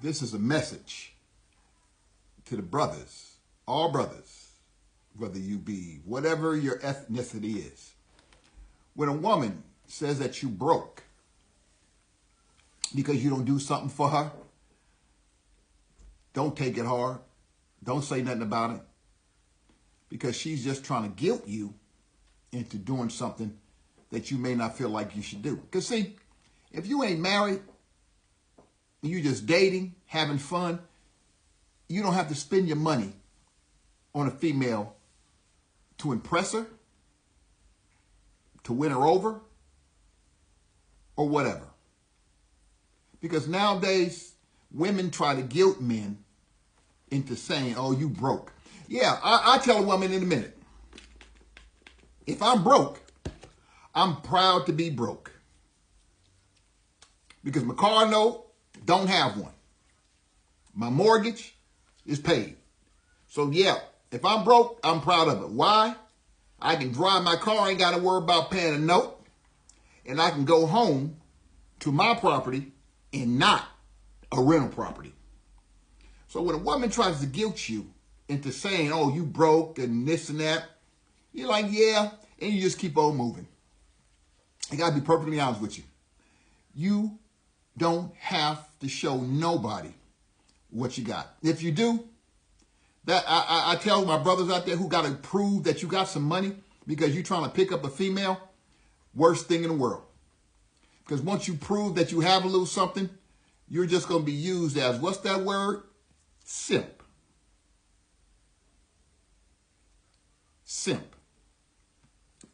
This is a message to the brothers, all brothers, whether you be whatever your ethnicity is. When a woman says that you broke because you don't do something for her, don't take it hard. Don't say nothing about it, because she's just trying to guilt you into doing something that you may not feel like you should do. Because see, if you ain't married, you just dating, having fun, you don't have to spend your money on a female to impress her, to win her over, or whatever. Because nowadays, women try to guilt men into saying, oh, you broke. Yeah, I tell a woman in a minute, if I'm broke, I'm proud to be broke. Because my car note, don't have one. My mortgage is paid. So yeah, if I'm broke, I'm proud of it. Why? I can drive my car, ain't got to worry about paying a note. And I can go home to my property and not a rental property. So when a woman tries to guilt you into saying, oh, you broke and this and that, you're like, yeah, and you just keep on moving. I got to be perfectly honest with you. You don't have to show nobody what you got. If you do, that I tell my brothers out there who got to prove that you got some money because you're trying to pick up a female, worst thing in the world. Because once you prove that you have a little something, you're just going to be used as, what's that word? Simp. Simp.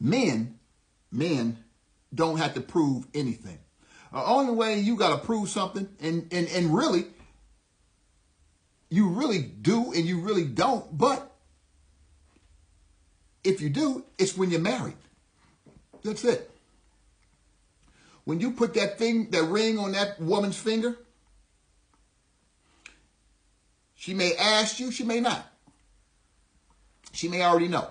Men don't have to prove anything. The only way you got to prove something, and really, you really do and you really don't, but if you do, it's when you're married. That's it. When you put that ring on that woman's finger, she may ask you, she may not. She may already know.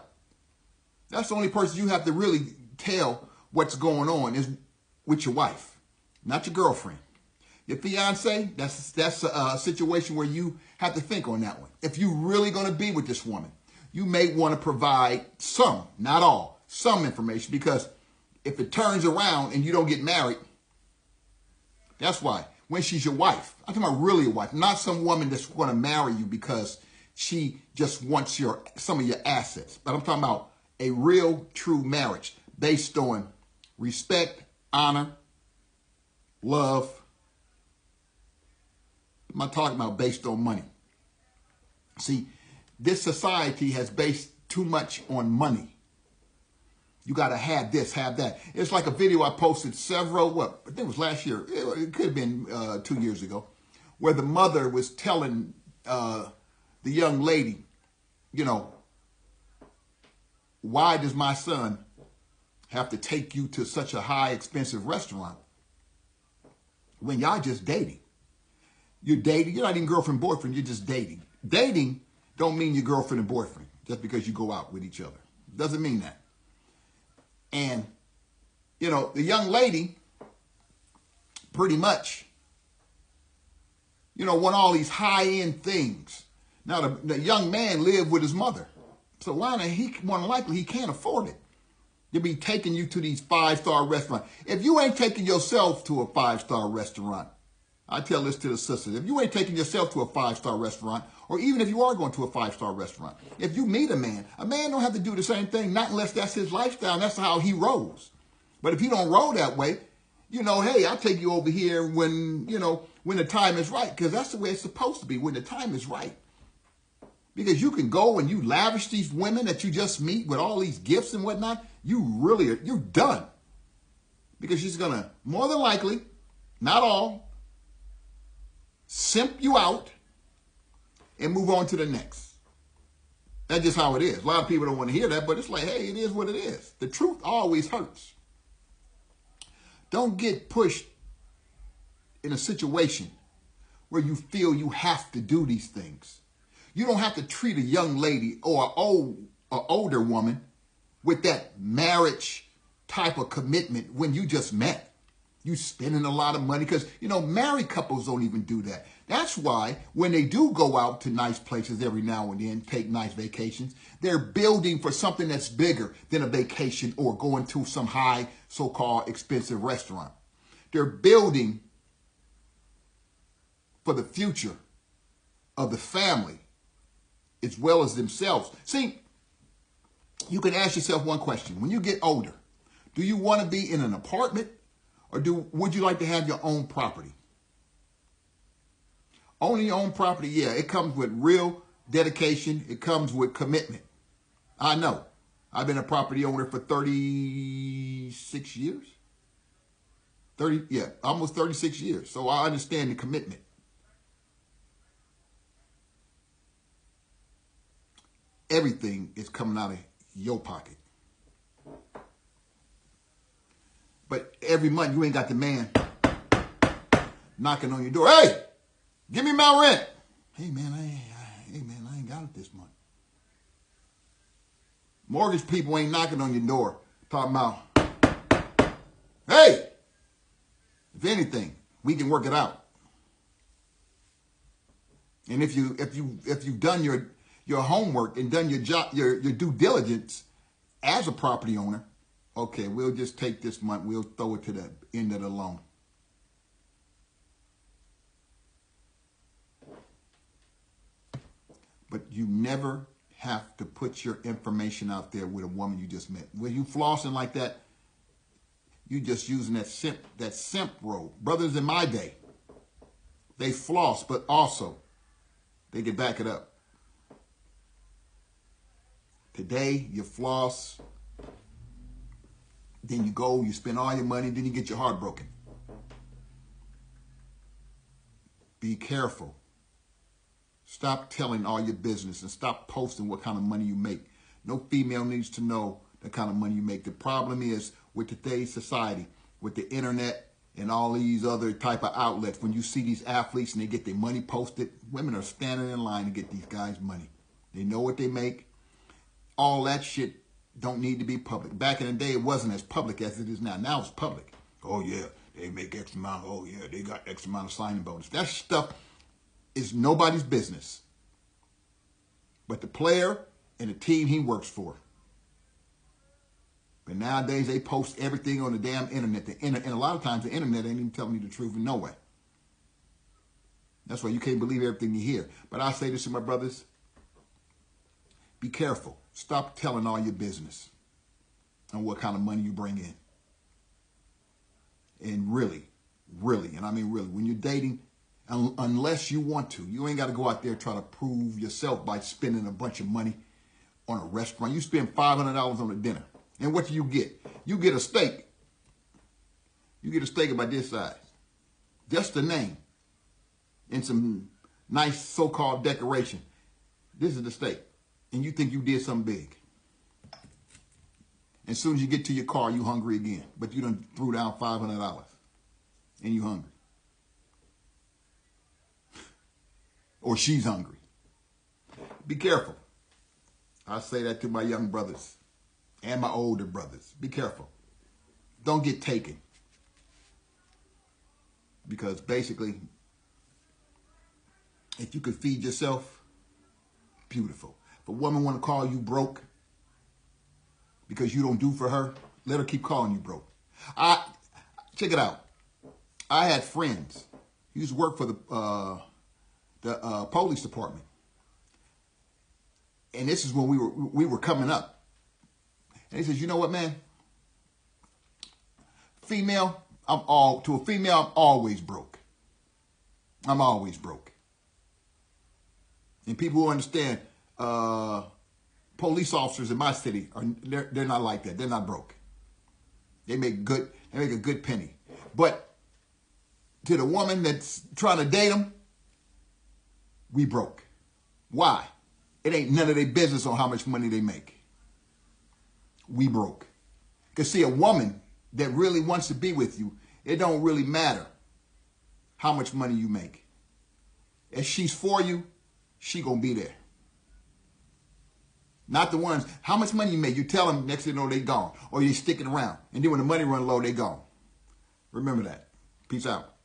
That's the only person you have to really tell what's going on is with your wife, not your girlfriend. Your fiance, that's a situation where you have to think on that one. If you're really going to be with this woman, you may want to provide some, not all, some information, because if it turns around and you don't get married, that's why. When she's your wife, I'm talking about really a wife, not some woman that's going to marry you because she just wants some of your assets. But I'm talking about a real, true marriage based on respect, honor, love. I'm not talking about based on money. See, this society has based too much on money. You got to have this, have that. It's like a video I posted I think it was last year. It could have been 2 years ago, where the mother was telling the young lady, why does my son have to take you to such a high, expensive restaurant when y'all just dating? You're dating. You're not even girlfriend, boyfriend. You're just dating. Dating don't mean you're girlfriend and boyfriend just because you go out with each other. Doesn't mean that. And, the young lady pretty much, want all these high-end things. Now, the young man lived with his mother. So why not? More than likely, he can't afford it. They'll be taking you to these 5-star restaurants. If you ain't taking yourself to a 5-star restaurant, I tell this to the sisters, if you ain't taking yourself to a 5-star restaurant, or even if you are going to a 5-star restaurant, if you meet a man don't have to do the same thing, not unless that's his lifestyle, and that's how he rolls. But if he don't roll that way, hey, I'll take you over here when the time is right, because that's the way it's supposed to be, when the time is right. Because you can go and you lavish these women that you just meet with all these gifts and whatnot, you're done. Because she's going to, more than likely, not all, simp you out and move on to the next. That's just how it is. A lot of people don't want to hear that, but it's like, hey, it is what it is. The truth always hurts. Don't get pushed in a situation where you feel you have to do these things. You don't have to treat a young lady or an older woman with that marriage type of commitment when you just met. You spending a lot of money because, you know, married couples don't even do that. That's why when they do go out to nice places every now and then, take nice vacations, they're building for something that's bigger than a vacation or going to some high so-called expensive restaurant. They're building for the future of the family as well as themselves. See, you can ask yourself one question. When you get older, do you want to be in an apartment or would you like to have your own property? Owning your own property, yeah, it comes with real dedication. It comes with commitment. I know. I've been a property owner for 36 years. Almost 36 years. So I understand the commitment. Everything is coming out of your pocket. But every month you ain't got the man knocking on your door. Hey, give me my rent. Hey man, I ain't got it this month. Mortgage people ain't knocking on your door talking about, hey, if anything, we can work it out. And if you've done your homework and done your job, your due diligence as a property owner, okay, we'll just take this month, we'll throw it to the end of the loan. But you never have to put your information out there with a woman you just met. When you flossing like that, you just using that simp role. Brothers in my day, they floss, but also they can back it up. Today, you floss, then you go, you spend all your money, then you get your heart broken. Be careful. Stop telling all your business and stop posting what kind of money you make. No female needs to know the kind of money you make. The problem is with today's society, with the internet and all these other type of outlets, when you see these athletes and they get their money posted, women are standing in line to get these guys' money. They know what they make. All that shit don't need to be public. Back in the day, it wasn't as public as it is now. Now it's public. Oh, yeah, they make X amount. Oh, yeah, they got X amount of signing bonus. That stuff is nobody's business but the player and the team he works for. But nowadays, they post everything on the damn internet. And a lot of times, the internet ain't even telling you the truth in no way. That's why you can't believe everything you hear. But I say this to my brothers. Be careful. Stop telling all your business and what kind of money you bring in. And really, and I mean really, when you're dating, unless you want to, you ain't got to go out there and try to prove yourself by spending a bunch of money on a restaurant. You spend $500 on a dinner. And what do you get? You get a steak. You get a steak about this size. Just the name. And some nice so-called decoration. This is the steak. And you think you did something big. As soon as you get to your car, you hungry again. But you done threw down $500. And you hungry. Or she's hungry. Be careful. I say that to my young brothers and my older brothers. Be careful. Don't get taken. Because basically, if you could feed yourself, beautiful. If a woman want to call you broke because you don't do for her, let her keep calling you broke. Check it out. I had friends. He used to work for the police department. And this is when we were coming up. And he says, you know what, man? To a female, I'm always broke. I'm always broke. And people who understand, police officers in my city they're not like that. They're not broke. They make a good penny. But to the woman that's trying to date them, we broke. Why? It ain't none of their business on how much money they make. We broke. Because see, a woman that really wants to be with you, it don't really matter how much money you make. If she's for you, she gonna be there. Not the ones, how much money you make? You tell them, next thing you know, they gone. Or you're sticking around. And then when the money run low, they gone. Remember that. Peace out.